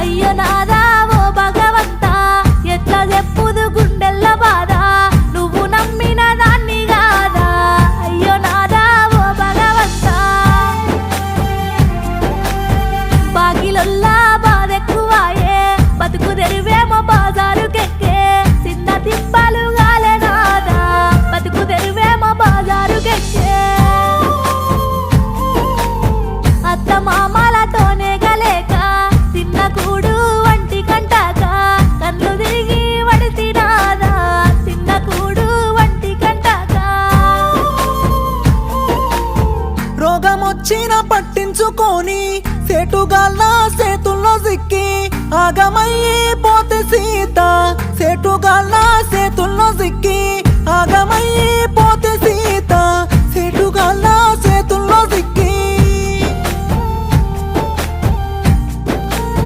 అయ్యో నాదా ఓ భగవంతా ఎట్లా చెప్పుదు గుండెల్ల బాధ నువ్వు నమ్మిన దాన్ని కాదా అయ్యో నాదా ఓ భగవంతా బాగిలొల్లా బాధెక్కువాయే బతుకు తెరువేమో బాజారుకెక్కే చిన్న తిప్పలు గాలే నాదా బతుకు తెరువేమో బాజారుకెక్కే అత్త మామలతోనే గలేక తిన్న కూడు వంటి కంటాక కళ్ళు తిరిగి వడిసి నాదా తిన్న కూడు వంటి కంటాక రోగమొచ్చిన పట్టించుకొని సేటుగాళ్ళ సేతుల్లో సిక్కి ఆగమయ్యి పోతే సీత సేటుగాళ్ళ సేతుల్లో సిక్కి